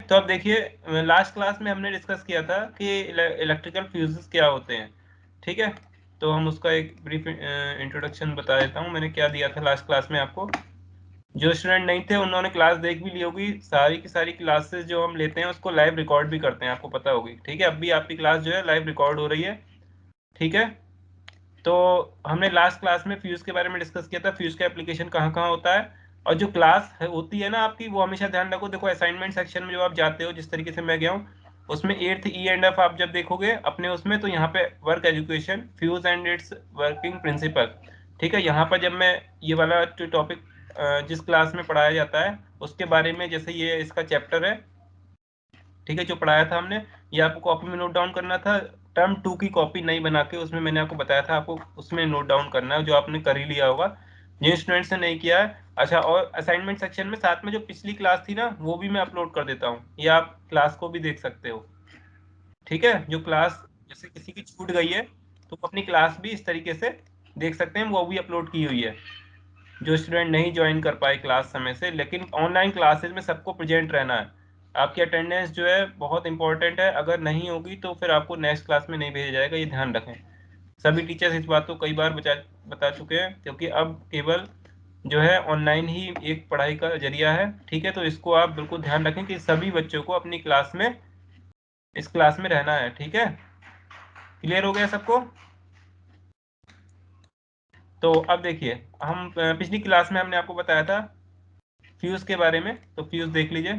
तो अब देखिए लास्ट क्लास में हमने डिस्कस किया था कि इलेक्ट्रिकल फ्यूजेस क्या होते हैं, ठीक है। तो हम उसका एक ब्रीफ इंट्रोडक्शन बता देता हूँ। मैंने क्या दिया था लास्ट क्लास में आपको। जो स्टूडेंट नहीं थे उन्होंने क्लास देख भी ली होगी। सारी की सारी क्लासेस जो हम लेते हैं उसको लाइव रिकॉर्ड भी करते हैं, आपको पता होगी, ठीक है। अब भी आपकी क्लास जो है लाइव रिकॉर्ड हो रही है, ठीक है। तो हमने लास्ट क्लास में फ्यूज के बारे में डिस्कस किया था, फ्यूज का एप्लीकेशन कहाँ कहाँ होता है। और जो क्लास होती है ना आपकी, वो हमेशा ध्यान रखो। देखो असाइनमेंट सेक्शन में जब आप जाते हो, जिस तरीके से मैं गया हूँ, उसमें 8th E&F आप जब देखोगे अपने उसमें, तो यहाँ पे work education fuse and it's working principle, ठीक है। यहाँ पर जब मैं ये वाला टॉपिक जिस क्लास में पढ़ाया जाता है उसके बारे में, जैसे ये इसका चैप्टर है, ठीक है, जो पढ़ाया था हमने, ये आपको कॉपी में नोट डाउन करना था। टर्म 2 की कॉपी नहीं बना के उसमें मैंने आपको बताया था आपको उसमें नोट डाउन करना है, जो आपने कर ही लिया होगा। जिन स्टूडेंट्स ने नहीं किया है, अच्छा, और असाइनमेंट सेक्शन में साथ में जो पिछली क्लास थी ना, वो भी मैं अपलोड कर देता हूँ, ये आप क्लास को भी देख सकते हो, ठीक है। जो क्लास जैसे किसी की छूट गई है तो अपनी क्लास भी इस तरीके से देख सकते हैं, वो भी अपलोड की हुई है। जो स्टूडेंट नहीं ज्वाइन कर पाए क्लास समय से, लेकिन ऑनलाइन क्लासेस में सबको प्रेजेंट रहना है। आपकी अटेंडेंस जो है बहुत इंपॉर्टेंट है, अगर नहीं होगी तो फिर आपको नेक्स्ट क्लास में नहीं भेजा जाएगा, ये ध्यान रखें। सभी टीचर्स इस बात को कई बार बता चुके हैं, क्योंकि अब केवल जो है ऑनलाइन ही एक पढ़ाई का जरिया है, ठीक है। तो इसको आप बिल्कुल ध्यान रखें कि सभी बच्चों को अपनी क्लास में, इस क्लास में रहना है, ठीक है। क्लियर हो गया सबको? तो अब देखिए, हम पिछली क्लास में हमने आपको बताया था फ्यूज के बारे में, तो फ्यूज देख लीजिए।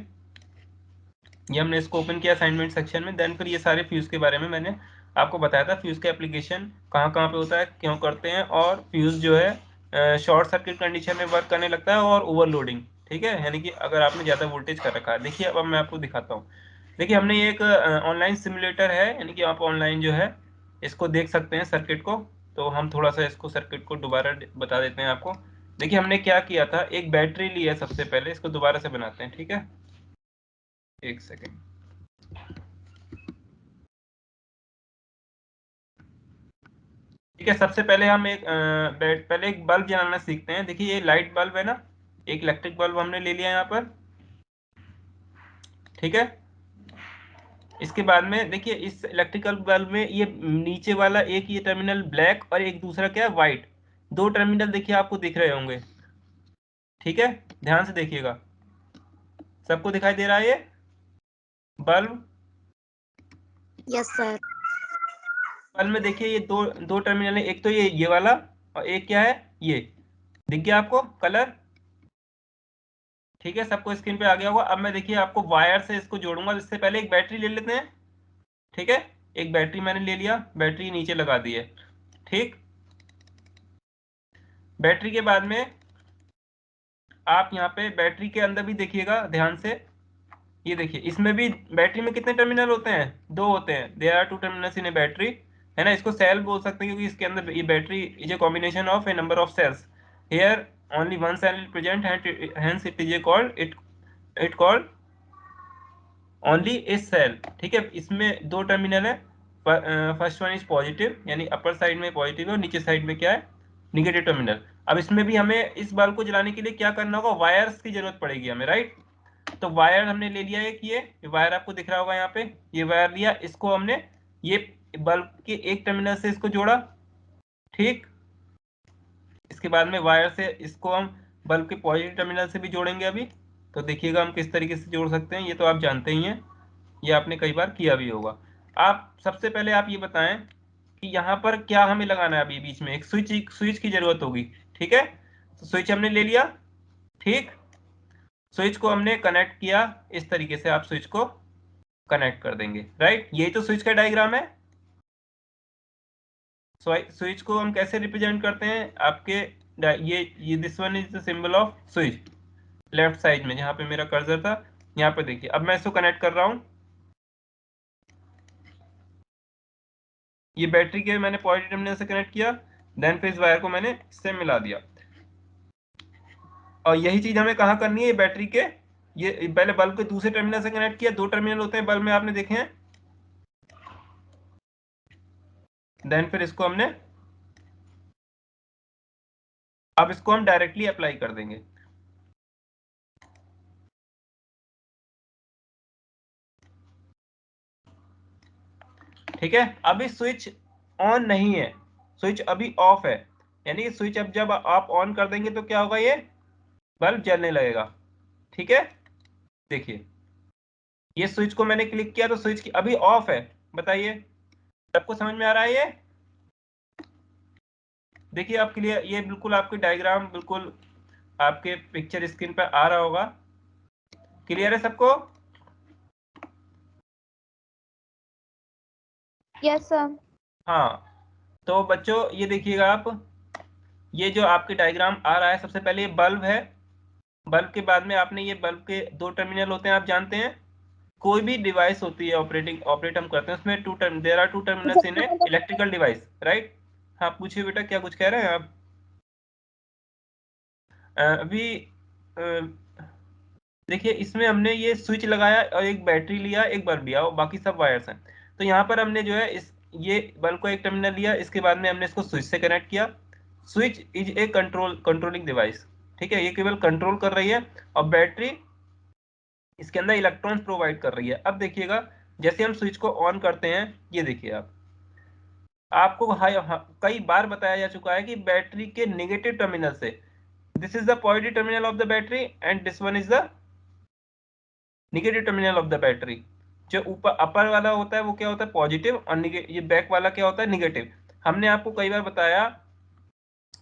ये हमने इसको ओपन किया असाइनमेंट सेक्शन में, देन फिर ये सारे फ्यूज के बारे में मैंने आपको बताया था। फ्यूज का एप्लीकेशन कहाँ कहाँ पे होता है, क्यों करते हैं, और फ्यूज जो है शॉर्ट सर्किट कंडीशन में वर्क करने लगता है, और ओवरलोडिंग, ठीक है, यानी कि अगर आपने ज़्यादा वोल्टेज कर रखा है। देखिए अब मैं आपको दिखाता हूँ। देखिए हमने ये एक ऑनलाइन सिमुलेटर है, यानी कि आप ऑनलाइन जो है इसको देख सकते हैं सर्किट को। तो हम थोड़ा सा इसको सर्किट को दोबारा बता देते हैं आपको। देखिए हमने क्या किया था, एक बैटरी ली है सबसे पहले, इसको दोबारा से बनाते हैं, ठीक है, एक सेकेंड। ठीक है, सबसे पहले हम पहले एक बल्ब जलाना सीखते हैं। देखिए ये लाइट बल्ब है ना, एक इलेक्ट्रिक बल्ब हमने ले लिया यहाँ पर, ठीक है। इसके बाद में देखिए इस इलेक्ट्रिकल बल्ब में ये नीचे वाला एक ये टर्मिनल ब्लैक और एक दूसरा क्या है व्हाइट, दो टर्मिनल देखिए आपको दिख रहे होंगे, ठीक है। ध्यान से देखिएगा, सबको दिखाई दे रहा है ये बल्ब? Yes sir. बल्ब में देखिए ये दो दो टर्मिनल है, एक तो ये वाला, और एक क्या है ये, दिख गया आपको कलर? ठीक है, सबको स्क्रीन पे आ गया होगा। अब मैं देखिए आपको वायर से इसको जोड़ूंगा। इससे पहले एक बैटरी ले लेते हैं, ठीक है। एक बैटरी मैंने ले लिया, बैटरी नीचे लगा दी है, ठीक। बैटरी के बाद में आप यहाँ पे बैटरी के अंदर भी देखिएगा ध्यान से। ये देखिए इसमें भी बैटरी में कितने टर्मिनल होते हैं, दो होते हैं। There are two terminals in a battery, है ना। इसको सेल बोल सकते हैं, क्योंकि इसके अंदर ये battery is a combination of a number of cells. Here only one cell present, hence it is a called it called only is cell, ठीक है। इसमें दो टर्मिनल है, फर्स्ट वन इज पॉजिटिव, यानी अपर साइड में positive है और नीचे साइड में क्या है, निगेटिव टर्मिनल। अब इसमें भी हमें इस बल्ब को जलाने के लिए क्या करना होगा, वायर्स की जरूरत पड़ेगी हमें, राइट। तो वायर हमने ले लिया एक, ये वायर आपको दिख रहा होगा यहाँ पे, ये वायर लिया, इसको हमने ये बल्ब के एक टर्मिनल से इसको जोड़ा, ठीक। इसके बाद में वायर से इसको हम बल्ब के पॉजिटिव टर्मिनल से भी जोड़ेंगे अभी। तो देखिएगा हम किस तरीके से जोड़ सकते हैं, ये तो आप जानते ही हैं, ये आपने कई बार किया भी होगा। आप सबसे पहले आप ये बताएं कि यहाँ पर क्या हमें लगाना है। अभी बीच में एक स्विच की जरूरत होगी, ठीक है। तो स्विच हमने ले लिया, ठीक। स्विच को हमने कनेक्ट किया, इस तरीके से आप स्विच को कनेक्ट कर देंगे, राइट। यही तो स्विच का डायग्राम है। स्विच को हम कैसे रिप्रेजेंट करते हैं आपके, ये this one is the symbol off switch, left side में जहां पे मेरा कर्सर था। यहाँ पे देखिए अब मैं इसको कनेक्ट कर रहा हूँ, ये बैटरी के मैंने पॉजिटिव टर्मिनल से कनेक्ट किया, देन फिर इस वायर को मैंने इससे मिला दिया। और यही चीज हमें कहाँ करनी है, बैटरी के ये पहले बल्ब के दूसरे टर्मिनल से कनेक्ट किया, दो टर्मिनल होते हैं बल्ब में, आपने देखे हैं। देन फिर इसको हमने, अब इसको हम डायरेक्टली अप्लाई कर देंगे। ठीक है, अभी स्विच ऑन नहीं है, स्विच अभी ऑफ है, यानी कि स्विच अब जब आप ऑन कर देंगे तो क्या होगा, ये बल्ब जलने लगेगा। ठीक है, देखिए ये स्विच को मैंने क्लिक किया तो स्विच की अभी ऑफ है। बताइए सबको समझ में आ रहा है ये? देखिए आप क्लियर, ये बिल्कुल आपकी डायग्राम बिल्कुल आपके पिक्चर स्क्रीन पर आ रहा होगा। क्लियर है सबको? Yes sir. हाँ, तो बच्चों ये देखिएगा आप, ये जो आपके डायग्राम आ रहा है, सबसे पहले ये बल्ब है, बल्ब के बाद में आपने ये बल्ब के दो टर्मिनल होते हैं, आप जानते हैं। कोई भी डिवाइस होती है ऑपरेट हम करते हैं, उसमें there are two terminals in a electrical device, right? हाँ पूछिए बेटा, क्या कुछ कह रहे हैं आप? अभी देखिए इसमें हमने ये स्विच लगाया और एक बैटरी लिया, एक बल्ब लिया, और बाकी सब वायर्स हैं। तो यहाँ पर हमने जो है इस ये बल्ब को एक टर्मिनल लिया, इसके बाद में हमने इसको स्विच से कनेक्ट किया। Switch is a controlling device, ठीक है, ये केवल कंट्रोल कर रही है, और बैटरी इसके अंदर इलेक्ट्रॉन्स प्रोवाइड कर रही है। अब देखिएगा जैसे हम स्विच को ऑन करते हैं, ये देखिए आप, आपको कई बार बताया जा चुका है कि बैटरी के नेगेटिव टर्मिनल से, this is the positive terminal of the battery and this one is the negative terminal of the battery. जो ऊपर अपर वाला होता है वो क्या होता है, पॉजिटिव, और ये बैक वाला क्या होता है, नेगेटिव। हमने आपको कई बार बताया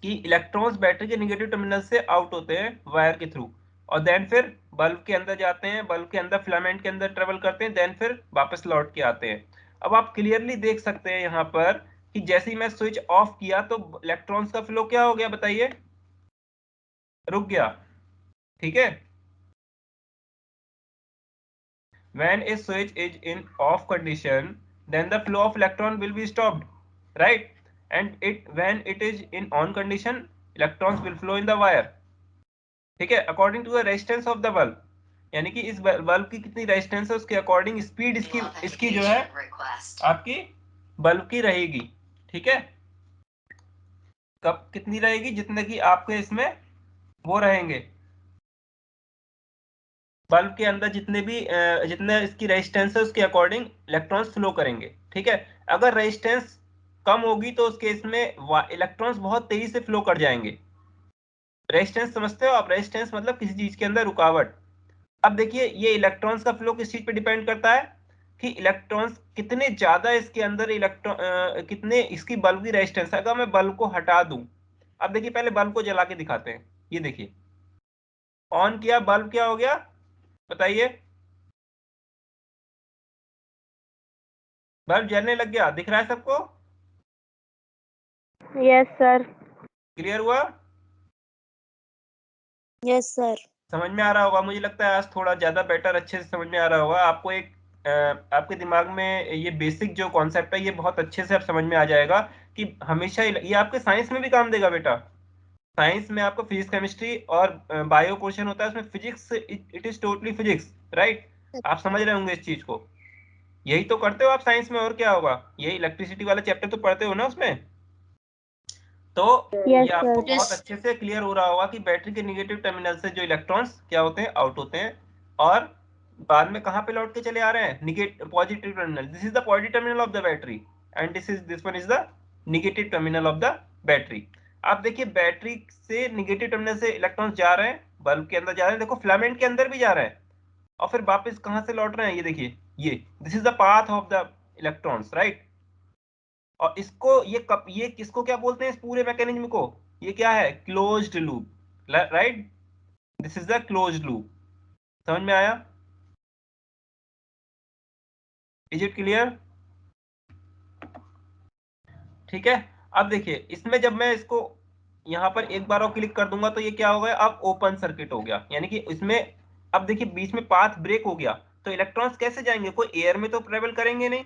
कि इलेक्ट्रॉन्स बैटरी के नेगेटिव टर्मिनल से आउट होते हैं वायर के थ्रू, और देन फिर बल्ब के अंदर जाते हैं, बल्ब के अंदर फिलामेंट के अंदर ट्रेवल करते हैं, देन फिर वापस लौट के आते हैं। अब आप क्लियरली देख सकते हैं यहाँ पर कि जैसे ही मैं स्विच ऑफ किया तो इलेक्ट्रॉन्स का फ्लो क्या हो गया, बताइए? रुक गया। ठीक है, when a switch is in off condition then the flow of electron will be stopped, right? And when it is in on condition electrons will flow in the wire, ठीक है, according to the resistance of the bulb, यानी कि इस bulb की कितनी resistance है उसके according speed इसकी जो है आपकी बल्ब की रहेगी। ठीक है, कब कितनी रहेगी, जितने की आपके इसमें वो रहेंगे, बल्ब के अंदर जितने भी जितने इसकी रेजिस्टेंस है उसके अकॉर्डिंग इलेक्ट्रॉन्स फ्लो करेंगे। ठीक है, अगर रेजिस्टेंस कम होगी तो उस केस में इलेक्ट्रॉन्स बहुत तेजी से फ्लो कर जाएंगे। रेजिस्टेंस समझते हो आप? रेजिस्टेंस मतलब किसी चीज के अंदर रुकावट। अब देखिए ये इलेक्ट्रॉन्स का फ्लो किस चीज पे डिपेंड करता है कि इलेक्ट्रॉन्स कितने ज्यादा इसके अंदर इलेक्ट्रॉन कितने इसकी बल्ब की रेजिस्टेंस। अगर मैं बल्ब को हटा दूं, अब देखिए पहले बल्ब को जला के दिखाते हैं, ये देखिए ऑन किया, बल्ब क्या हो गया, बताइए? बल्ब जलने लग गया, दिख रहा है सबको? Yes sir. क्लियर हुआ? Yes sir. समझ में आ रहा होगा, मुझे लगता है आज थोड़ा ज्यादा बेटर, अच्छे से समझ में आ रहा होगा आपको। एक आपके दिमाग में ये बेसिक जो कॉन्सेप्ट है ये बहुत अच्छे से अब समझ में आ जाएगा कि हमेशा ये आपके साइंस में भी काम देगा बेटा। साइंस में आपको फिजिक्स, केमिस्ट्री और बायो पोर्शन होता है, उसमें physics, it is totally physics, right? आप समझ रहे होंगे इस चीज को, यही तो करते हो आप साइंस में, और क्या होगा, यही इलेक्ट्रिसिटी वाला चैप्टर तो पढ़ते हो ना उसमें। तो यस ये आपको सर। बहुत अच्छे से क्लियर हो रहा होगा कि बैटरी के नेगेटिव टर्मिनल से जो इलेक्ट्रॉन्स क्या होते हैं, आउट होते हैं, और बाद में कहां पे लौट के चले आ रहे हैं, negative positive terminal. This is the positive terminal of the battery and this one is the negative terminal of the battery. आप देखिए बैटरी से नेगेटिव टर्मिनल से इलेक्ट्रॉन्स जा रहे हैं, बल्ब के अंदर जा रहे हैं, देखो फिलामेंट के अंदर भी जा रहे हैं, और फिर वापस कहां से लौट रहे हैं, ये देखिए, ये this is the path of the electrons, right? और इसको ये किसको क्या बोलते हैं, इस पूरे मैकेनिज्म को, ये क्या है, closed loop, right? This is the closed loop. समझ में आया? Is it clear? ठीक है, अब देखिए इसमें जब मैं इसको यहाँ पर एक बार और क्लिक कर दूंगा तो ये क्या हो गया, अब ओपन सर्किट हो गया, यानी कि इसमें अब देखिए बीच में पाथ ब्रेक हो गया, तो इलेक्ट्रॉन्स कैसे जाएंगे, कोई एयर में तो ट्रेवल करेंगे नहीं,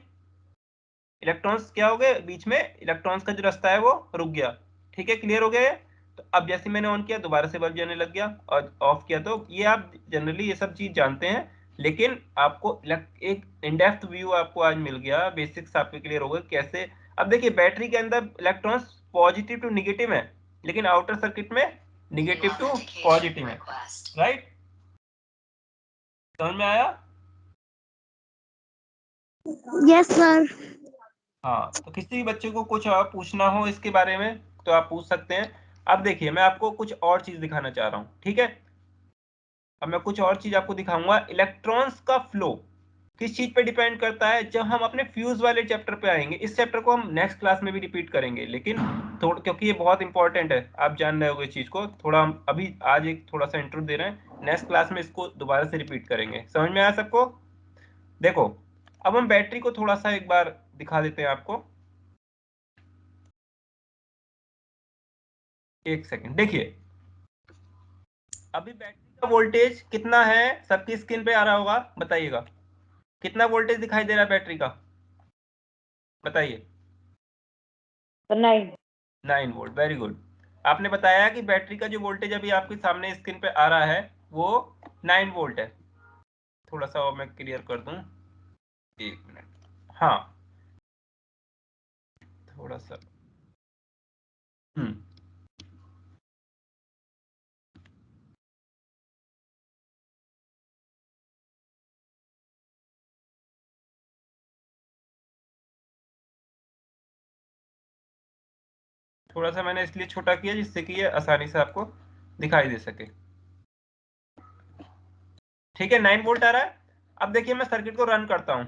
इलेक्ट्रॉन्स क्या हो गए, बीच में इलेक्ट्रॉन्स का जो रास्ता है वो रुक गया। ठीक है, क्लियर हो गया ये? तो अब जैसे मैंने ऑन किया दोबारा से बल्ब जलने लग गया, और ऑफ किया, तो ये आप जनरली ये सब चीज जानते हैं, लेकिन आपको एक इन डेप्थ व्यू आपको आज मिल गया, बेसिक्स आपके क्लियर हो गए कैसे। अब देखिए बैटरी के अंदर इलेक्ट्रॉन्स पॉजिटिव टू निगेटिव है, लेकिन आउटर सर्किट में निगेटिव टू पॉजिटिव है, राइट? समझ में आया? Yes sir. हाँ, तो किसी भी बच्चे को कुछ और पूछना हो इसके बारे में तो आप पूछ सकते हैं। अब देखिए मैं आपको कुछ और चीज दिखाना चाह रहा हूँ, ठीक है। अब मैं कुछ और चीज आपको दिखाऊंगा। इलेक्ट्रॉन्स का फ्लो किस चीज पे डिपेंड करता है, जब हम अपने फ्यूज वाले चैप्टर पे आएंगे। इस चैप्टर को हम नेक्स्ट क्लास में भी रिपीट करेंगे, लेकिन थोड़ा क्योंकि ये बहुत इंपॉर्टेंट है, आप जान रहे होगे इस चीज को। थोड़ा हम अभी आज एक थोड़ा सा इंट्रो दे रहे हैं, नेक्स्ट क्लास में इसको दोबारा से रिपीट करेंगे। समझ में आया सबको? देखो, अब हम बैटरी को थोड़ा सा एक बार दिखा देते हैं आपको। एक सेकंड देखिए, अभी बैटरी का वोल्टेज कितना है सबकी स्क्रीन पे आ रहा होगा, बताइएगा। कितना वोल्टेज दिखाई दे रहा है बैटरी का, बताइए। 9। 9 वोल्ट, वेरी गुड। आपने बताया कि बैटरी का जो वोल्टेज अभी आपके सामने स्क्रीन पे आ रहा है वो 9 वोल्ट है। थोड़ा सा और मैं क्लियर कर दूं, एक मिनट। हाँ, थोड़ा सा। हम्म थोड़ा सा मैंने इसलिए छोटा किया जिससे कि ये आसानी से आपको दिखाई दे सके। ठीक है, 9 वोल्ट आ रहा है। अब देखिए मैं सर्किट को रन करता हूँ,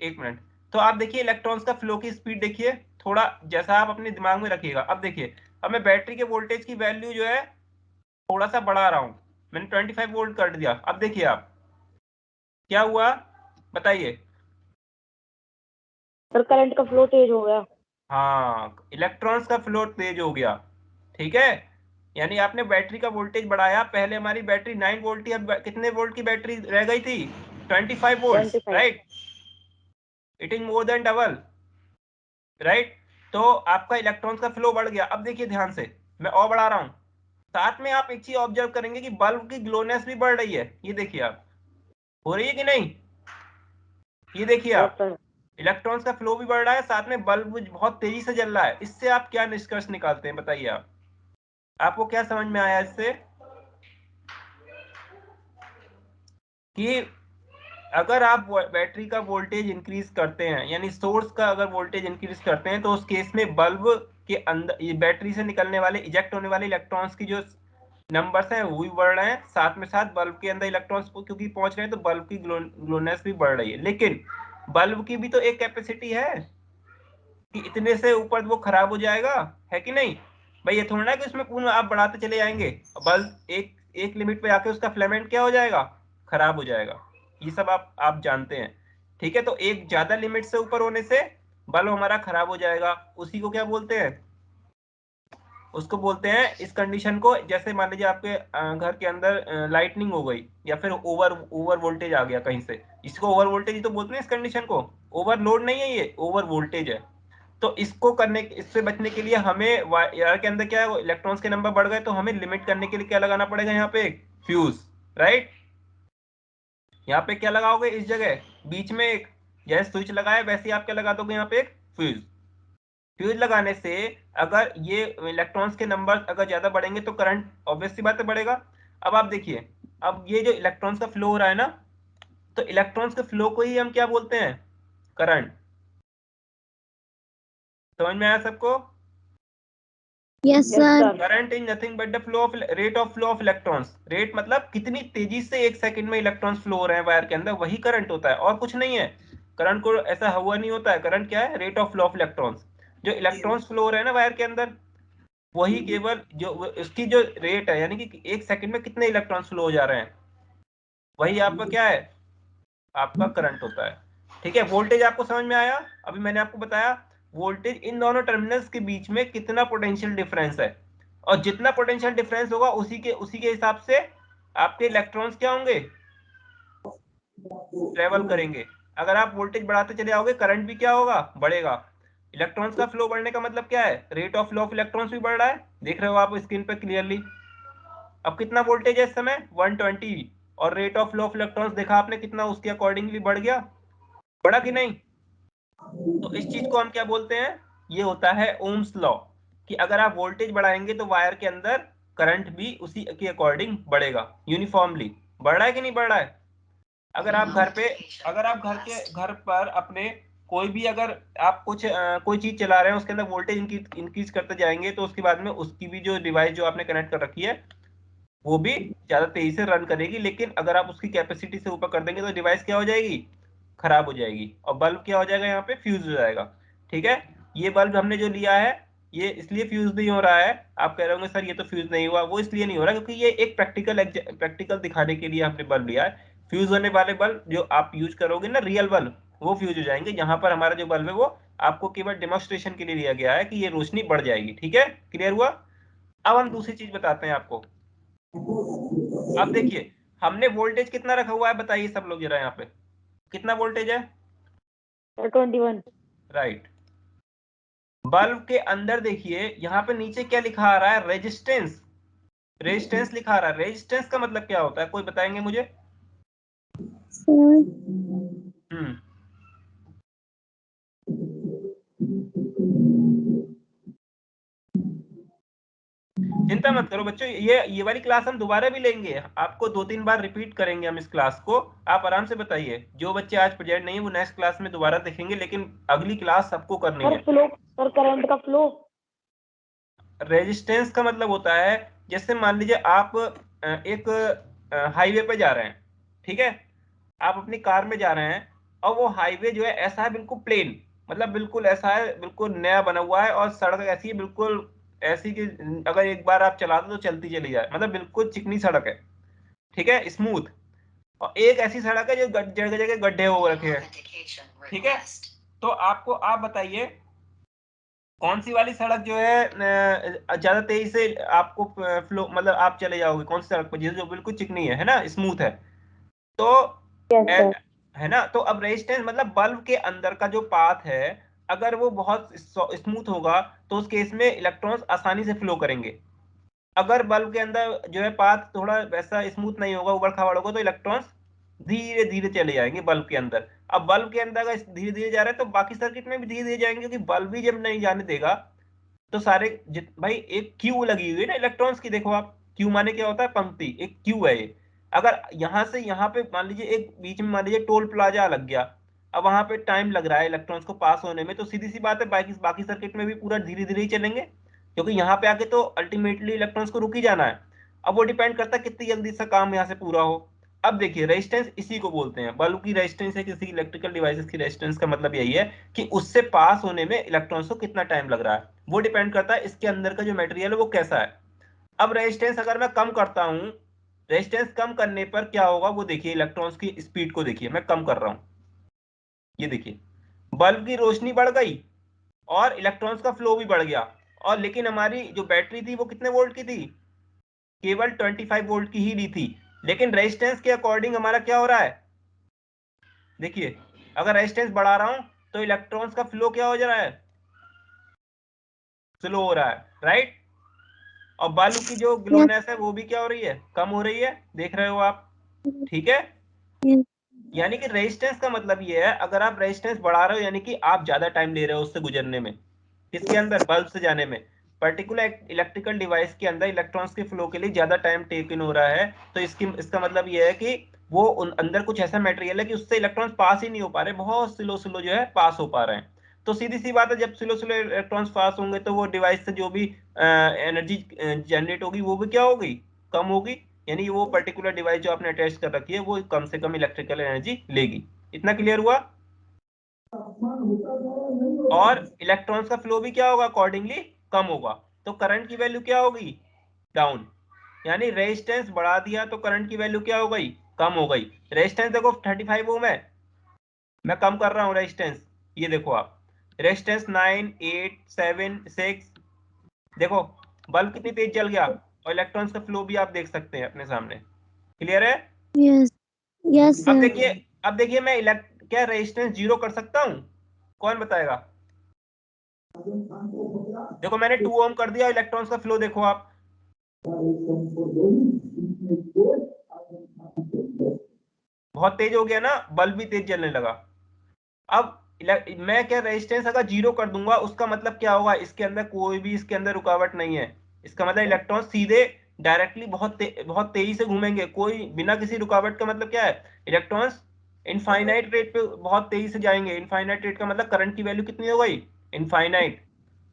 एक मिनट। तो आप देखिए इलेक्ट्रॉन्स का फ्लो की स्पीड देखिए, थोड़ा जैसा आप अपने दिमाग में रखिएगा। अब देखिए, अब मैं बैटरी के वोल्टेज की वैल्यू जो है थोड़ा सा बढ़ा रहा हूँ। मैंने 25 वोल्ट कर दिया। अब देखिए आप क्या हुआ, बताइए। सर करंट का फ्लो तेज हो गया। हाँ, इलेक्ट्रॉन्स का फ्लो तेज हो गया। ठीक है, यानी आपने बैटरी का वोल्टेज बढ़ाया। पहले हमारी बैटरी 9 वोल्ट थी, अब कितने वोल्ट की बैटरी रह गई थी? 25 volt, 25। Right. It is more than double, right. तो आपका इलेक्ट्रॉन्स का फ्लो बढ़ गया। अब देखिए ध्यान से, मैं और बढ़ा रहा हूँ। साथ में आप एक चीज ऑब्जर्व करेंगे कि बल्ब की ग्लोनेस भी बढ़ रही है। ये देखिए आप, हो रही है कि नहीं? ये देखिए यस आप, सर। इलेक्ट्रॉन्स का फ्लो भी बढ़ रहा है, साथ में बल्ब बहुत तेजी से जल रहा है। इससे आप क्या निष्कर्ष निकालते हैं, बताइए आप। आपको क्या समझ में आया इससे? कि अगर आप बैटरी का वोल्टेज इंक्रीज करते हैं, यानी सोर्स का अगर वोल्टेज इंक्रीज करते हैं, तो उस केस में बल्ब के अंदर ये बैटरी से निकलने वाले इजेक्ट होने वाले इलेक्ट्रॉन्स की जो नंबर्स हैं वो भी बढ़ रहे हैं। साथ में साथ बल्ब के अंदर इलेक्ट्रॉन्स क्योंकि पहुंच रहे हैं, तो बल्ब की ग्लोनेस भी बढ़ रही है। लेकिन बल्ब की भी तो एक कैपेसिटी है कि इतने से ऊपर वो खराब हो जाएगा, है कि नहीं? भाई ये थोड़ा ना कि उसमें पूर्ण आप बढ़ाते चले जाएंगे, बल्ब एक एक लिमिट पे आके उसका फिलामेंट क्या हो जाएगा, खराब हो जाएगा। ये सब आप जानते हैं। ठीक है, तो एक ज्यादा लिमिट से ऊपर होने से बल्ब हमारा खराब हो जाएगा। उसी को क्या बोलते हैं? उसको बोलते हैं इस कंडीशन को, जैसे मान लीजिए आपके घर के अंदर लाइटनिंग हो गई या फिर ओवर ओवर वोल्टेज आ गया कहीं से। इसको ओवर वोल्टेज ही तो बोलते हैं इस कंडीशन को। ओवरलोड नहीं है, ये ओवर वोल्टेज है। तो इसको करने, इससे बचने के लिए हमें वायर के अंदर क्या है, इलेक्ट्रॉन्स के नंबर बढ़ गए तो हमें लिमिट करने के लिए क्या लगाना पड़ेगा, यहाँ पे एक फ्यूज, राइट। यहाँ पे क्या लगाओगे, इस जगह बीच में एक, जैसे स्विच लगाया वैसे ही आप क्या लगा दोगे, यहाँ पे एक फ्यूज। फ्यूज लगाने से अगर ये इलेक्ट्रॉन्स के नंबर अगर ज्यादा बढ़ेंगे तो करंट ऑब्वियस सी बात है बढ़ेगा। अब आप देखिए, अब ये जो इलेक्ट्रॉन्स का फ्लो हो रहा है ना, तो इलेक्ट्रॉन्स के फ्लो को ही हम क्या बोलते हैं, करंट। समझ में आया सबको? Yes sir. Current is nothing but the flow of rate of flow of electrons. Rate मतलब कितनी तेजी से एक सेकंड में इलेक्ट्रॉन्स फ्लो हो रहे हैं वायर के अंदर, वही करंट होता है और कुछ नहीं है। करंट को ऐसा हुआ नहीं होता है। करंट क्या है, rate of flow of electrons. जो इलेक्ट्रॉन्स फ्लो हो रहे हैं ना वायर के अंदर, वही केवल जो उसकी जो रेट है, यानी कि एक सेकंड में कितने इलेक्ट्रॉन्स फ्लो हो जा रहे हैं, वही आपका क्या है, आपका करंट होता है। ठीक है, वोल्टेज आपको समझ में आया? अभी मैंने आपको बताया वोल्टेज इन दोनों टर्मिनल्स के बीच में कितना पोटेंशियल डिफरेंस है, और जितना पोटेंशियल डिफरेंस होगा उसी के हिसाब से आपके इलेक्ट्रॉन्स क्या होंगे, ट्रेवल करेंगे। अगर आप वोल्टेज बढ़ाते चले जाओगे, करंट भी क्या होगा, बढ़ेगा। इलेक्ट्रॉन्स का फ्लो बढ़ने का मतलब क्या है, rate of flow of electrons भी बढ़ रहा है। देख रहे हो आप स्क्रीन पर क्लियरली। अब कितना वोल्टेज है इस समय, 120, और rate of flow of electrons देखा आपने कितना, उसके अकॉर्डिंगली बढ़ गया, बढ़ा कि नहीं? तो इस चीज को हम क्या बोलते हैं, ये होता है ओम्स लॉ, कि अगर आप वोल्टेज बढ़ाएंगे तो वायर के अंदर करंट भी उसी के अकॉर्डिंग बढ़ेगा, यूनिफॉर्मली। बढ़ रहा है कि नहीं बढ़ रहा है? अगर आप घर पे, अगर आप घर पर अपने कोई भी अगर आप कोई चीज चला रहे हैं उसके अंदर वोल्टेज इंक्रीज करते जाएंगे तो उसके बाद में उसकी भी जो डिवाइस जो आपने कनेक्ट कर रखी है वो भी ज्यादा तेजी से रन करेगी। लेकिन अगर आप उसकी कैपेसिटी से ऊपर कर देंगे तो डिवाइस क्या हो जाएगी, खराब हो जाएगी, और बल्ब क्या हो जाएगा, यहाँ पे फ्यूज हो जाएगा। ठीक है, ये बल्ब हमने जो लिया है ये इसलिए फ्यूज नहीं हो रहा है। आप कह रहे होंगे सर ये तो फ्यूज नहीं हुआ, वो इसलिए नहीं हो रहा क्योंकि ये एक प्रैक्टिकल दिखाने के लिए हमने बल्ब लिया है। फ्यूज होने वाले बल्ब जो आप यूज करोगे ना, रियल बल्ब, वो फ्यूज हो जाएंगे। यहाँ पर हमारा जो बल्ब है वो आपको केवल डेमोन्स्ट्रेशन के लिए लिया गया है कि ये रोशनी बढ़ जाएगी। ठीक है, क्लियर हुआ। अब हम दूसरी चीज बताते हैं आपको। अब देखिए हमने वोल्टेज कितना रखा हुआ है, बताइए सब लोग जरा, यहाँ पे कितना वोल्टेज है। 21। राइट। बल्ब के अंदर देखिए यहाँ पे नीचे क्या लिखा आ रहा है, रेजिस्टेंस। रेजिस्टेंस लिखा आ रहा है। रेजिस्टेंस का मतलब क्या होता है, कोई बताएंगे मुझे। हम्म चिंता मत करो बच्चों, ये वाली क्लास हम दोबारा भी लेंगे, आपको 2-3 बार रिपीट करेंगे हम इस क्लास को। आप आराम से बताइए, जो बच्चे आज प्रेजेंट नहीं है वो नेक्स्ट क्लास में दोबारा देखेंगे, लेकिन अगली क्लास सबको करनी सर है। फ्लो, सर करंट का फ्लो। रेजिस्टेंस का मतलब होता है, जैसे मान लीजिए आप एक हाईवे पे जा रहे हैं, ठीक है, आप अपनी कार में जा रहे हैं, और वो हाईवे जो है ऐसा है बिल्कुल प्लेन, मतलब बिल्कुल ऐसा है, बिल्कुल नया बना हुआ है, और सड़क ऐसी है बिल्कुल ऐसी कि अगर एक बार आप चला दो तो चलती चली जाए, मतलब बिल्कुल चिकनी सड़क है, ठीक है, स्मूथ। और एक ऐसी सड़क है जो जगह जगह गड्ढे हो रखे हैं। ठीक है, तो आपको आप बताइए कौन सी वाली सड़क जो है ज्यादा तेजी से आपको फ्लो, मतलब आप चले जाओगे कौन सी सड़क पर, जो बिल्कुल चिकनी है ना, स्मूथ है। तो यस ए- सर। है ना, तो अब रेजिस्टेंस मतलब बल्ब के अंदर का जो पाथ है, अगर वो बहुत स्मूथ होगा तो उस केस में इलेक्ट्रॉन्स आसानी से फ्लो करेंगे। अगर बल्ब के अंदर जो है पाथ थोड़ा वैसा स्मूथ नहीं होगा, उबड़ खाबड़ होगा, तो इलेक्ट्रॉन्स धीरे धीरे चले जाएंगे बल्ब के अंदर। अब बल्ब के अंदर अगर धीरे धीरे जा रहे हैं तो बाकी सर्किट में भी धीरे धीरे जाएंगे, क्योंकि बल्ब ही जब नहीं जाने देगा तो सारे भाई एक क्यू लगी हुई है ना इलेक्ट्रॉन्स की, देखो आप, क्यू माने क्या होता है, पंक्ति, एक क्यू है ये। अगर यहां से यहाँ पे मान लीजिए एक बीच में मान लीजिए टोल प्लाजा लग गया, अब वहां पे टाइम लग रहा है इलेक्ट्रॉन्स को पास होने में, तो सीधी सी बात है बाकी बाकी सर्किट में भी पूरा धीरे धीरे ही चलेंगे, क्योंकि यहाँ पे आके तो अल्टीमेटली इलेक्ट्रॉन्स को रुक ही जाना है। अब वो डिपेंड करता है कितनी जल्दी से काम यहाँ से पूरा हो। अब देखिए रेजिस्टेंस इसी को बोलते हैं, बल्ब की रेजिस्टेंस है, किसी इलेक्ट्रिकल डिवाइसेस की रेजिस्टेंस का मतलब यही है कि उससे पास होने में इलेक्ट्रॉन्स को कितना टाइम लग रहा है, वो डिपेंड करता है इसके अंदर का जो मटेरियल है वो कैसा है। अब रेजिस्टेंस अगर मैं कम करता हूं, रेजिस्टेंस कम करने पर क्या होगा, वो देखिए इलेक्ट्रॉन्स की स्पीड को देखिए, मैं कम कर रहा हूं, ये देखिए बल्ब की रोशनी बढ़ गई और इलेक्ट्रॉन्स का फ्लो भी बढ़ गया, और लेकिन हमारी जो बैटरी थी वो कितने वोल्ट की थी, केवल 25 वोल्ट की ही ली थी। लेकिन रेजिस्टेंस के अकॉर्डिंग हमारा क्या हो रहा है, देखिए अगर रेजिस्टेंस बढ़ा रहा हूं तो इलेक्ट्रॉन्स का फ्लो क्या हो जा रहा है, स्लो हो रहा है, राइट। और बल्ब की जो ग्लोनेस है वो भी क्या हो रही है, कम हो रही है, देख रहे हो आप। ठीक है, यानी कि रेजिस्टेंस का मतलब ये है, अगर आप रेजिस्टेंस बढ़ा रहे हो यानी कि आप ज्यादा टाइम ले रहे हो उससे गुजरने में, किसके अंदर, बल्ब से जाने में। पर्टिकुलर इलेक्ट्रिकल डिवाइस के अंदर इलेक्ट्रॉन्स के फ्लो के लिए ज्यादा टाइम टेक इन हो रहा है, तो इसका मतलब ये है कि वो अंदर कुछ ऐसा मटेरियल है कि उससे इलेक्ट्रॉन्स पास ही नहीं हो पा रहे, बहुत स्लो स्लो जो है पास हो पा रहे हैं। तो सीधी सी बात है, जब स्लो स्लो इलेक्ट्रॉन्स पास होंगे तो वो डिवाइस से जो भी एनर्जी जनरेट होगी वो भी क्या होगी, कम होगी। यानी वो पर्टिकुलर डिवाइस जो आपने अटैच कर रखी है वो कम से कम इलेक्ट्रिकल एनर्जी लेगी। इतना क्लियर हुआ। और इलेक्ट्रॉन्स का फ्लो भी क्या होगा, अकॉर्डिंगली कम होगा, तो करंट की वैल्यू क्या होगी, डाउन। यानी रेजिस्टेंस बढ़ा दिया तो करंट की वैल्यू क्या हो गई, कम हो गई। रेजिस्टेंस देखो 35 ओम है, मैं कम कर रहा हूं रेजिस्टेंस, ये देखो आप, रेजिस्टेंस 9, 8, 7, 6, देखो बल्ब कितनी तेज जल गया, और इलेक्ट्रॉन्स का फ्लो भी आप देख सकते हैं अपने सामने। क्लियर है। यस, यस अब सर। देखिए, अब देखिए मैं क्या रेजिस्टेंस जीरो कर सकता हूँ, कौन बताएगा। देखो मैंने 2 ओम कर दिया, इलेक्ट्रॉन्स का फ्लो देखो आप, बहुत तेज हो गया ना, बल्ब भी तेज जलने लगा। अब मैं क्या रेजिस्टेंस अगर जीरो कर दूंगा उसका मतलब क्या होगा, इसके अंदर कोई भी इसके अंदर रुकावट नहीं है, इसका मतलब इलेक्ट्रॉन सीधे डायरेक्टली बहुत तेजी से घूमेंगे, कोई बिना किसी रुकावट का, मतलब क्या है, इलेक्ट्रॉन्स इनफाइनाइट रेट पे बहुत तेजी से जाएंगे। इनफाइनाइट रेट का मतलब करंट की वैल्यू कितनी हो गई, इनफाइनाइट,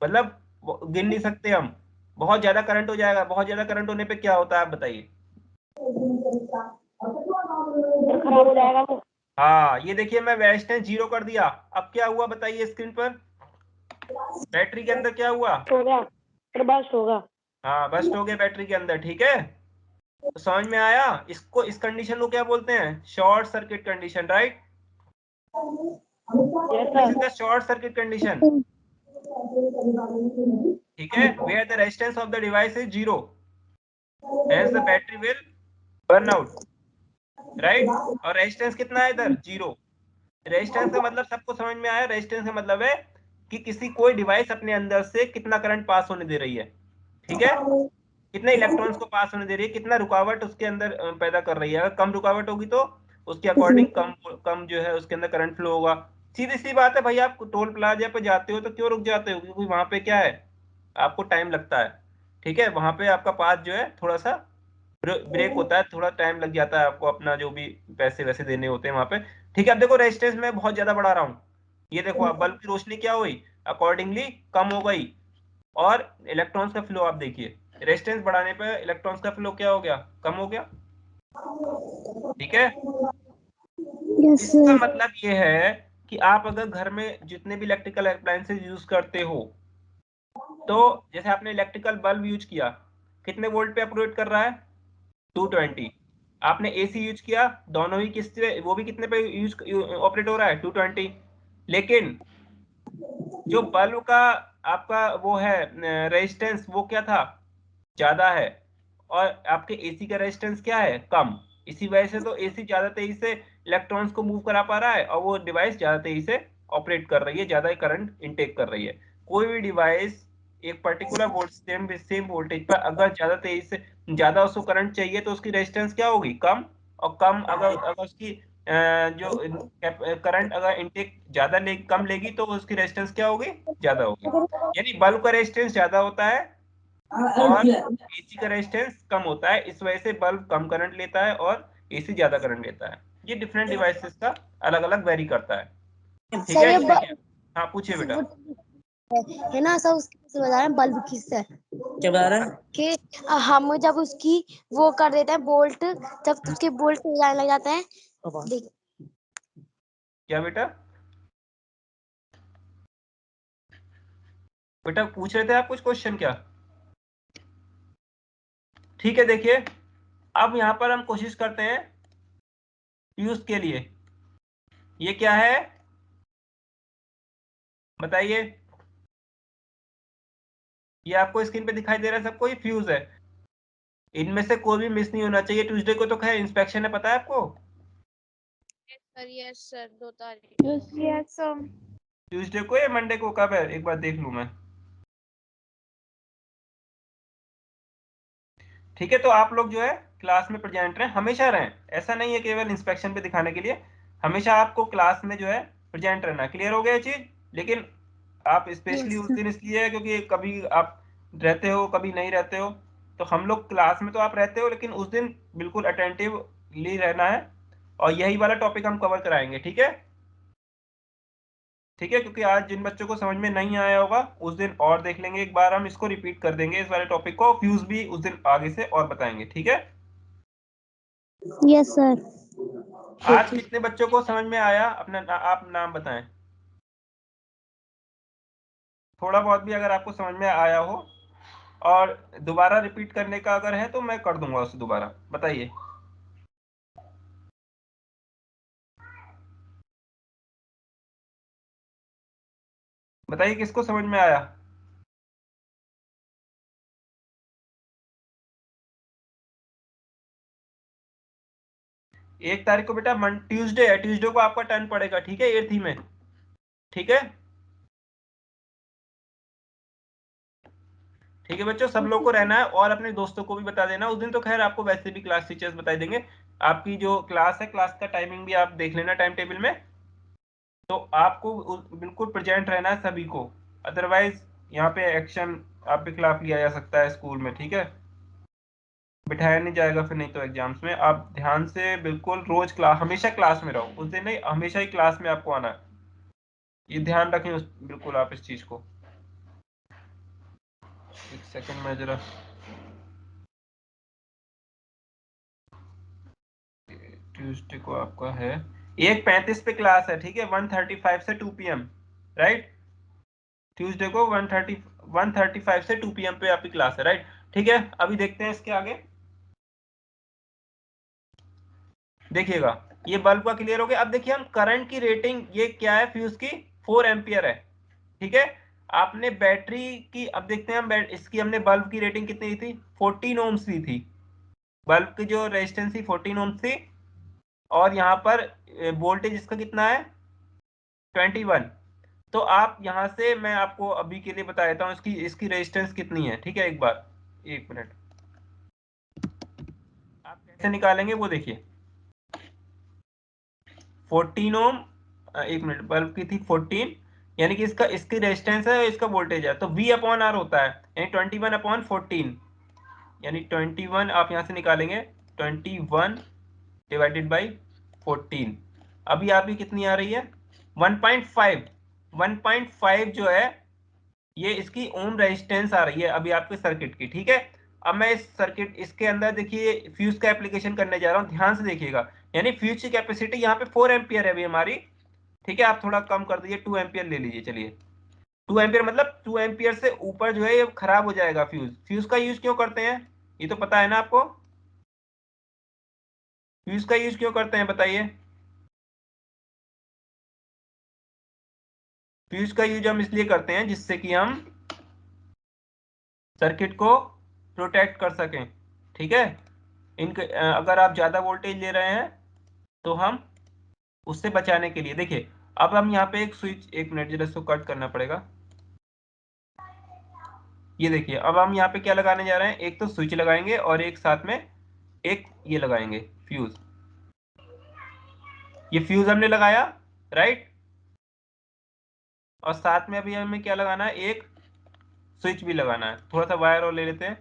मतलब गिन नहीं सकते हम। बहुत ज्यादा करंट हो जाएगा। बहुत ज्यादा करंट होने पे क्या होता है आप बताइए। खराब हो जाएगा वो। हाँ, ये देखिए मैं रेजिस्टेंस 0 कर दिया। अब क्या हुआ बताइए स्क्रीन पर, बैटरी के अंदर क्या हुआ। हो गया, फिर बस्ट होगा। हाँ, बस्ट हो गया बैटरी के अंदर। ठीक है, तो समझ में आया। इसको, इस कंडीशन को क्या बोलते हैं, short circuit condition, right. Yes this is sir. The short circuit condition. ठीक है, where the resistance of the device is 0, hence the battery will burn out, right. और रेजिस्टेंस कितना है इधर, 0। रेजिस्टेंस का मतलब सबको समझ में आया। रेजिस्टेंस का मतलब है कि किसी कोई डिवाइस अपने अंदर से कितना करंट पास होने दे रही है। ठीक है, कितने इलेक्ट्रॉन्स को पास होने दे रही है, कितना रुकावट उसके अंदर पैदा कर रही है। अगर कम रुकावट होगी तो उसके अकॉर्डिंग कम कम जो है उसके अंदर करंट फ्लो होगा। सीधी सी बात है भाई, आप टोल प्लाजा पे जाते हो तो क्यों रुक जाते हो, क्योंकि वहां पे क्या है, आपको टाइम लगता है। ठीक है, वहां पे आपका पास जो है थोड़ा सा ब्रेक होता है, थोड़ा टाइम लग जाता है आपको अपना जो भी पैसे वैसे देने होते हैं वहां पे। ठीक है, अब देखो रेजिस्टेंस में बहुत ज्यादा बढ़ा रहा हूँ, ये देखो आप बल्ब की रोशनी क्या हुई, अकॉर्डिंगली कम हो गई। और इलेक्ट्रॉन्स का फ्लो आप देखिए, रेजिस्टेंस बढ़ाने पे इलेक्ट्रॉन्स का फ्लो क्या हो गया, कम हो गया। ठीक है, यस इसका सर। मतलब ये है कि आप अगर घर में जितने भी इलेक्ट्रिकल अप्लायंसेज यूज करते हो, तो जैसे आपने इलेक्ट्रिकल बल्ब यूज किया, कितने वोल्ट पे ऑपरेट कर रहा है, 220। आपने एसी यूज किया, दोनों ही किस पे, वो भी कितने पे यूज ऑपरेट हो रहा है, 220। लेकिन जो बल्ब का आपका वो है रेजिस्टेंस, वो क्या था, ज्यादा है। और आपके एसी का रेजिस्टेंस क्या है, कम। इसी वजह से तो एसी ज्यादा तेजी से इलेक्ट्रॉन्स को मूव करा पा रहा है, और वो डिवाइस ज्यादा तेजी से ऑपरेट कर रही है, ज्यादा करंट इनटेक कर रही है। कोई भी डिवाइस एक particular volt, same same voltage पर अगर ज्यादा तेजी से, ज्यादा उसको करंट चाहिए तो उसकी रेजिस्टेंस क्या होगी, कम। और कम अगर अगर उसकी जो करंट अगर इनटेक ज्यादा ले, कम लेगी तो उसकी रेजिस्टेंस क्या होगी, ज्यादा होगी। यानी बल्ब का रेजिस्टेंस ज्यादा होता है और एसी का रेजिस्टेंस कम होता है। इस वजह से बल्ब कम करंट लेता है और एसी ज्यादा करंट लेता है। ये डिफरेंट डिवाइसेस का अलग अलग वेरी करता है। ठीक सर है, ये ये देखिए। हाँ, पूछिए बेटा। वो है ना सर, उसकी से बता रहे हैं बल्ब की सर, क्या बता रहे हैं कि हम जब उसकी वो कर देते हैं बोल्ट, जब उसके बोल्ट जाने लग जाते हैं। देख, क्या बेटा, बेटा पूछ रहे थे आप कुछ क्वेश्चन क्या। ठीक है, देखिए अब यहाँ पर हम कोशिश करते हैं फ्यूज के लिए। ये क्या है बताइए, ये आपको स्क्रीन पे दिखाई दे रहा है सबको, ये फ्यूज है। इनमें से कोई भी मिस नहीं होना चाहिए। ट्यूसडे को तो खैर इंस्पेक्शन है, पता है आपको। सर यस सर 2 तारीख। Yes sir. ट्यूसडे को या मंडे को, कब है एक बार देख लूं मैं। ठीक है, तो आप लोग जो है क्लास में प्रेजेंट रहें, हमेशा रहें। ऐसा नहीं है केवल इंस्पेक्शन पे दिखाने के लिए, हमेशा आपको क्लास में जो है प्रेजेंट रहना। क्लियर हो गया ये चीज। लेकिन आप स्पेशली यस उस सर। दिन इसलिए है क्योंकि कभी आप रहते हो कभी नहीं रहते हो। तो हम लोग क्लास में तो आप रहते हो, लेकिन उस दिन बिल्कुल अटेंटिवली रहना है। और यही वाला टॉपिक हम कवर कराएंगे, ठीक है। ठीक है, क्योंकि आज जिन बच्चों को समझ में नहीं आया होगा उस दिन और देख लेंगे, एक बार हम इसको रिपीट कर देंगे इस वाले टॉपिक को। फ्यूज भी उस दिन आगे से और बताएंगे, ठीक है। Yes sir. आज कितने बच्चों को समझ में आया, अपना आप नाम बताएं। थोड़ा बहुत भी अगर आपको समझ में आया हो, और दोबारा रिपीट करने का अगर है तो मैं कर दूंगा उसे दोबारा, बताइए। बताइए किसको समझ में आया। 1 तारीख को बेटा ट्यूसडे है, ट्यूसडे को आपका टर्न पड़ेगा, ठीक है, 8th में। ठीक है, ठीक है बच्चों, सब लोग को रहना है और अपने दोस्तों को भी बता देना। उस दिन तो खैर आपको वैसे भी क्लास टीचर्स बता देंगे। आपकी जो क्लास है, क्लास का टाइमिंग भी आप देख लेना टाइम टेबल में। तो आपको बिल्कुल प्रेजेंट रहना है सभी को, अदरवाइज यहाँ पे एक्शन आपके खिलाफ लिया जा सकता है स्कूल में, ठीक है। बिठाया नहीं जाएगा फिर, नहीं तो एग्जाम्स में आप ध्यान से बिल्कुल रोज क्लास, हमेशा क्लास में रहो, उस दिन नहीं, हमेशा ही क्लास में आपको आना है। ये ध्यान रखें बिल्कुल आप इस चीज को। एक सेकंड में जरा, ट्यूसडे को आपका है 1:35 पे क्लास है, ठीक है, 1:35 से 2 PM, राइट। ट्यूसडे को 1:35 से 2 PM पे आपकी क्लास है, राइट। ठीक है, अभी देखते हैं इसके आगे। देखिएगा ये बल्ब का क्लियर हो गया। अब देखिए हम करंट की रेटिंग, ये क्या है, फ्यूज की 4 एम्पियर है, ठीक है। आपने बैटरी की, अब देखते हैं हम इसकी हमने बल्ब की रेटिंग कितनी दी थी, 14 ओम्स दी थी। बल्ब की जो रेजिस्टेंस थी 14 ओम्स थी, और यहाँ पर वोल्टेज इसका कितना है, 21। तो आप यहाँ से, मैं आपको अभी के लिए बता देता हूँ इसकी इसकी रेजिस्टेंस कितनी है, ठीक है। एक बार, एक मिनट, आप कैसे निकालेंगे वो देखिए। 14 ओम, एक मिनट, बल्ब की थी 14, यानी कि इसका, इसकी रेजिस्टेंस है और इसका वोल्टेज है, तो V अपॉन R होता है, यानी 21/14, यानी 21 आप यहाँ से निकालेंगे, 21/14। अभी आपकी कितनी आ रही है, 1.5। 1.5 जो है, ये इसकी ओम रेजिस्टेंस आ रही है अभी आपके सर्किट की, ठीक है। अब मैं इस सर्किट, इसके अंदर देखिए फ्यूज का एप्लीकेशन करने जा रहा हूँ, ध्यान से देखिएगा। यानी फ्यूज की कैपेसिटी यहाँ पे 4 एम्पियर है अभी हमारी, ठीक है। आप थोड़ा कम कर दीजिए, 2 एम्पियर ले लीजिए, चलिए। 2 एम्पियर मतलब 2 एम्पियर से ऊपर जो है ये खराब हो जाएगा फ्यूज। फ्यूज का यूज क्यों करते हैं, ये तो पता है ना आपको। फ्यूज का यूज क्यों करते हैं बताइए। फ्यूज का यूज हम इसलिए करते हैं जिससे कि हम सर्किट को प्रोटेक्ट कर सकें, ठीक है। इनके अगर आप ज्यादा वोल्टेज ले रहे हैं तो हम उससे बचाने के लिए, देखिए अब हम यहाँ पे एक स्विच, एक मिनट जरा इसको कट करना पड़ेगा। ये देखिए अब हम यहाँ पे क्या लगाने जा रहे हैं, एक तो स्विच लगाएंगे और एक साथ में एक ये लगाएंगे फ्यूज। ये फ्यूज हमने लगाया, राइट। और साथ में अभी हमें क्या लगाना है, एक स्विच भी लगाना है। थोड़ा सा वायर और ले लेते हैं,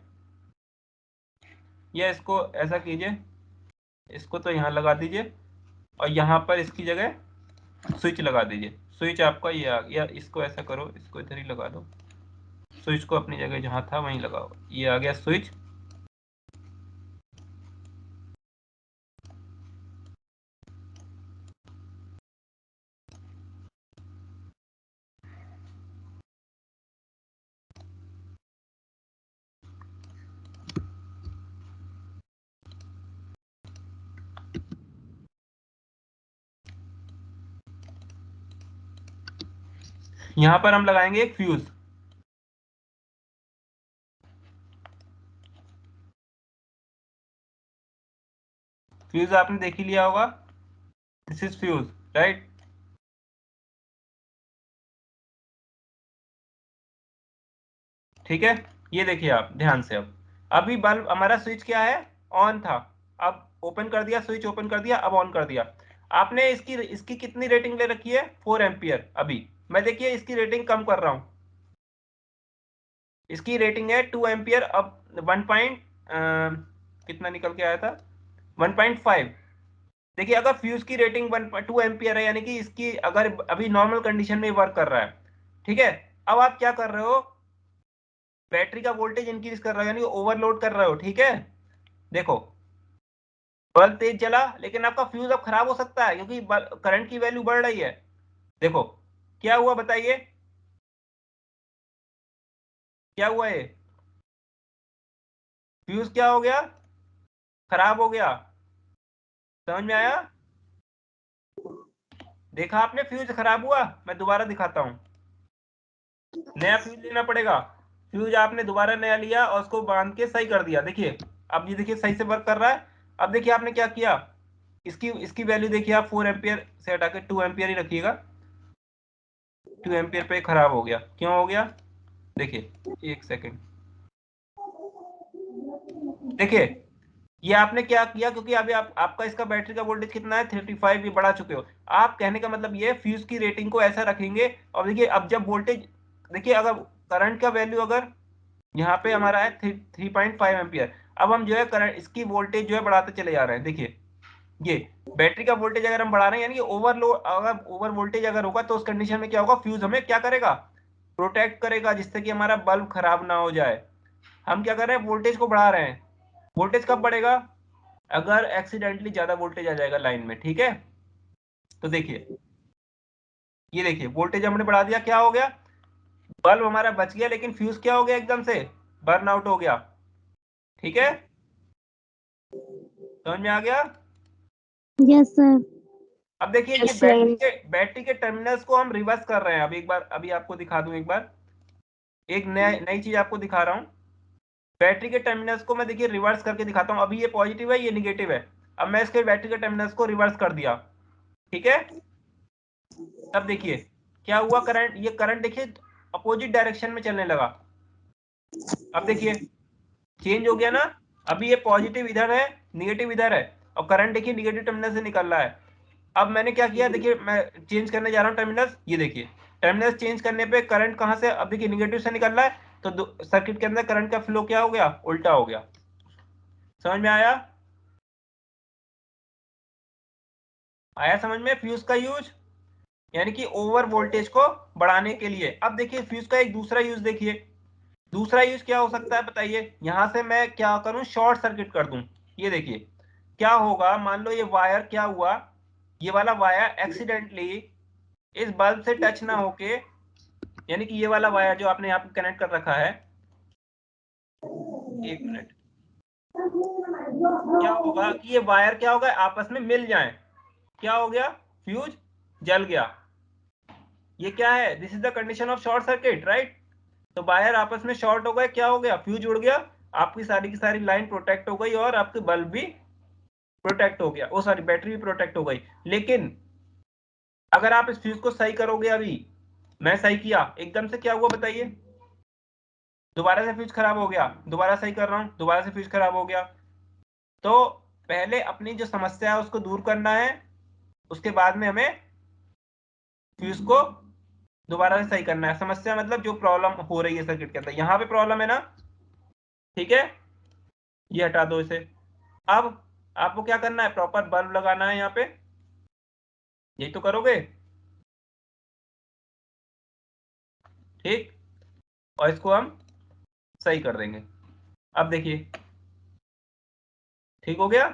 या इसको ऐसा कीजिए, इसको तो यहाँ लगा दीजिए और यहाँ पर इसकी जगह स्विच लगा दीजिए। स्विच आपका ये आ गया, इसको ऐसा करो, इसको इधर ही लगा दो, स्विच को अपनी जगह जहाँ था वहीं लगाओ, ये आ गया स्विच। यहाँ पर हम लगाएंगे एक फ्यूज। फ्यूज आपने देख ही लिया होगा, दिस इज फ्यूज, राइट। ठीक है, ये देखिए आप ध्यान से। अब अभी बल्ब हमारा स्विच क्या है, ऑन था। अब ओपन कर दिया, स्विच ओपन कर दिया, अब ऑन कर दिया। आपने इसकी इसकी कितनी रेटिंग ले रखी है, 4 एम्पियर। अभी मैं देखिए इसकी रेटिंग कम कर रहा हूँ, इसकी रेटिंग है 2 एम्पियर। अब 1 कितना निकल के आया था, 1.5। देखिए अगर फ्यूज की रेटिंग 2 एम्पियर है, यानी कि इसकी अगर अभी नॉर्मल कंडीशन में वर्क कर रहा है, ठीक है। अब आप क्या कर रहे हो, बैटरी का वोल्टेज इंक्रीज कर रहे हो, यानी ओवरलोड कर रहे हो, ठीक है। देखो बल्ब तेज जला, लेकिन आपका फ्यूज अब खराब हो सकता है क्योंकि करंट की वैल्यू बढ़ रही है। देखो क्या हुआ बताइए, क्या हुआ, ये फ्यूज क्या हो गया, खराब हो गया। समझ में आया, देखा आपने, फ्यूज खराब हुआ। मैं दोबारा दिखाता हूँ, नया फ्यूज लेना पड़ेगा। फ्यूज आपने दोबारा नया लिया और उसको बांध के सही कर दिया, देखिए अब ये देखिए सही से वर्क कर रहा है। अब देखिए आपने क्या किया, इसकी इसकी वैल्यू देखिए आप 4 एम्पियर से हटा के 2 एम्पियर ही रखिएगा। 2 एम्पियर पे खराब हो गया, क्यों हो गया, देखिए एक सेकेंड, देखिए ये आपने क्या किया, क्योंकि अभी आपका इसका बैटरी का वोल्टेज कितना है, 35, ये बढ़ा चुके हो। आप कहने का मतलब ये फ्यूज की रेटिंग को ऐसा रखेंगे। और देखिए अब जब वोल्टेज, देखिए अगर करंट का वैल्यू अगर यहाँ पे हमारा है 3.5 एम्पियर, अब हम जो है करंट, इसकी वोल्टेज जो है बढ़ाते चले जा रहे हैं। देखिए ये बैटरी का वोल्टेज अगर हम बढ़ा रहे हैं, यानी कि ओवरलोड, अगर ओवर वोल्टेज अगर होगा तो उस कंडीशन में क्या होगा, फ्यूज हमें क्या करेगा, प्रोटेक्ट करेगा, जिससे कि हमारा बल्ब खराब ना हो जाए। हम क्या कर रहे हैं, वोल्टेज को बढ़ा रहे हैं। वोल्टेज कब बढ़ेगा, अगर एक्सीडेंटली ज्यादा वोल्टेज आ जाएगा लाइन में, ठीक है। तो देखिए ये देखिए वोल्टेज हमने बढ़ा दिया, क्या हो गया, बल्ब हमारा बच गया, लेकिन फ्यूज क्या हो गया, एकदम से बर्न आउट हो गया। ठीक है, समझ में आ गया। Yes sir. अब देखिए ये बैटरी के टर्मिनल्स को हम रिवर्स कर रहे हैं। अब एक बार अभी आपको दिखा दूं, एक बार एक नई चीज आपको दिखा रहा हूँ। बैटरी के टर्मिनल्स को मैं देखिए रिवर्स करके दिखाता हूँ। अभी ये पॉजिटिव है, ये निगेटिव है। अब मैं इसके बैटरी के टर्मिनल्स को रिवर्स कर दिया, ठीक है। तब देखिए क्या हुआ, करंट, ये करंट देखिए अपोजिट डायरेक्शन में चलने लगा। अब देखिए चेंज हो गया ना। अभी ये पॉजिटिव इधर है, निगेटिव इधर है, और करंट देखिए निगेटिव टर्मिनल से निकल रहा है। अब मैंने क्या किया, देखिए मैं चेंज करने जा रहा हूँ टर्मिनल्स। ये देखिए टर्मिनल्स चेंज करने पे करंट कहाँ से, अब देखिए निगेटिव से निकल रहा है, तो सर्किट के अंदर करंट का फ्लो क्या हो गया, उल्टा हो गया। समझ में आया, आया समझ में फ्यूज का यूज, यानी कि ओवर वोल्टेज को बढ़ाने के लिए। अब देखिए फ्यूज का एक दूसरा यूज देखिए, दूसरा यूज क्या हो सकता है बताइए। यहां से मैं क्या करूं, शॉर्ट सर्किट कर दूं। ये देखिए क्या होगा, मान लो ये वायर क्या हुआ, ये वाला वायर एक्सीडेंटली इस बल्ब से टच ना होके, यानी कि ये वाला वायर जो आपने यहाँ पे कनेक्ट कर रखा है, एक मिनट, क्या होगा कि ये वायर क्या होगा, आपस में मिल जाए, क्या हो गया, फ्यूज जल गया। ये क्या है, this is the condition of short circuit, right. तो वायर आपस में शॉर्ट हो गए, क्या हो गया, फ्यूज उड़ गया, आपकी सारी की सारी लाइन प्रोटेक्ट हो गई, और आपके बल्ब भी प्रोटेक्ट हो गया, ओ सॉरी बैटरी भी प्रोटेक्ट हो गई। लेकिन अगर आप इस फ्यूज को सही करोगे, अभी मैं सही किया, एकदम से क्या हुआ बताइए, दोबारा से फ्यूज खराब हो गया, दोबारा सही कर रहा हूं, दोबारा से फ्यूज खराब हो गया। तो पहले अपनी जो समस्या है उसको दूर करना है, उसके बाद में हमें फ्यूज को दोबारा से सही करना है। समस्या मतलब जो प्रॉब्लम हो रही है सर्किट के अंदर, यहाँ पे प्रॉब्लम है ना, ठीक है, ये हटा दो इसे। अब आपको क्या करना है, प्रॉपर बल्ब लगाना है यहाँ पे, यही तो करोगे, ठीक, और इसको हम सही कर देंगे। अब देखिए ठीक हो गया।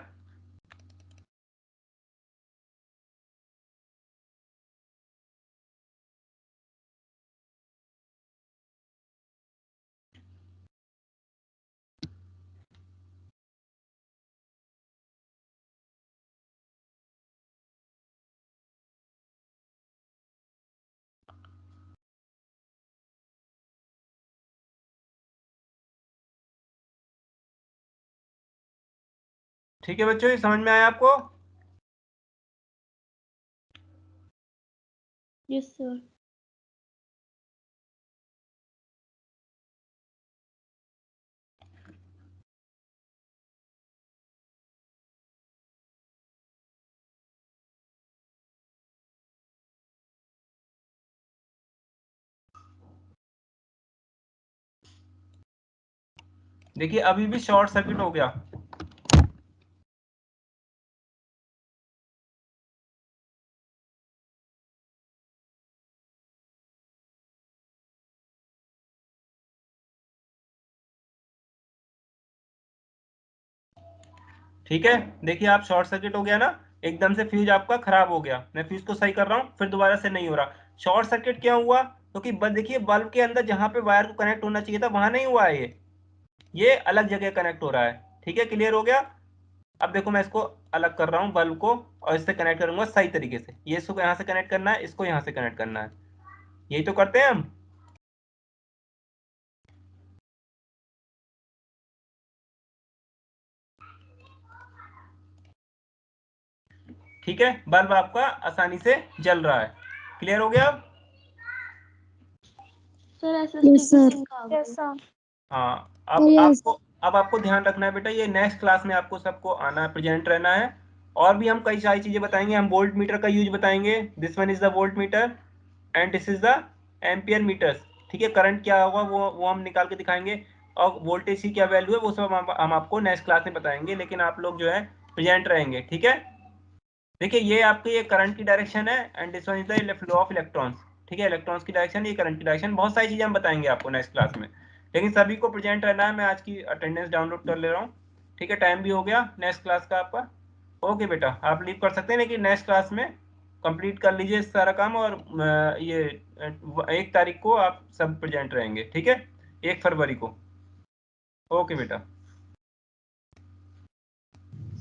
ठीक है बच्चों, ये समझ में आया आपको। Yes sir. देखिए अभी भी शॉर्ट सर्किट हो गया। ठीक है, देखिए आप शॉर्ट सर्किट हो गया ना, एकदम से फ्यूज आपका खराब हो गया। मैं फ्यूज को सही कर रहा हूँ, फिर दोबारा से नहीं हो रहा। शॉर्ट सर्किट क्यों हुआ, क्योंकि देखिए बल्ब के अंदर जहां पे वायर को कनेक्ट होना चाहिए था वहां नहीं हुआ है, ये अलग जगह कनेक्ट हो रहा है। ठीक है, क्लियर हो गया। अब देखो मैं इसको अलग कर रहा हूँ बल्ब को, और इससे कनेक्ट करूंगा सही तरीके से। ये इसको यहाँ से कनेक्ट करना है, इसको यहाँ से कनेक्ट करना है, यही तो करते हैं हम। ठीक है, बल्ब आपका आसानी से जल रहा है, क्लियर हो गया। Sir yes sir. हाँ, अब आपको ध्यान रखना है बेटा, ये नेक्स्ट क्लास में आपको सबको आना है, प्रेजेंट रहना है। और भी हम कई सारी चीजें बताएंगे, हम वोल्ट मीटर का यूज बताएंगे, this one is the volt meter and this is the ampere meter. ठीक है, करंट क्या होगा वो हम निकाल के दिखाएंगे। और वोल्टेज की क्या वैल्यू है वो सब हम आपको नेक्स्ट क्लास में बताएंगे, लेकिन आप लोग जो है प्रेजेंट रहेंगे, ठीक है। देखिए ये आपकी ये करंट की डायरेक्शन है and this one is the flow of electrons, ठीक है, इलेक्ट्रॉन्स की डायरेक्शन, ये करंट की डायरेक्शन, बहुत सारी चीजें हम बताएंगे आपको नेक्स्ट क्लास में, लेकिन सभी को प्रेजेंट रहना है। मैं आज की अटेंडेंस डाउनलोड कर ले रहा हूँ, ठीक है, टाइम भी हो गया नेक्स्ट क्लास का आपका। ओके बेटा, आप लीव कर सकते हैं, लेकिन नेक्स्ट क्लास में कंप्लीट कर लीजिए सारा काम, और ये 1 तारीख को आप सब प्रेजेंट रहेंगे, ठीक है, 1 फरवरी को। ओके बेटा।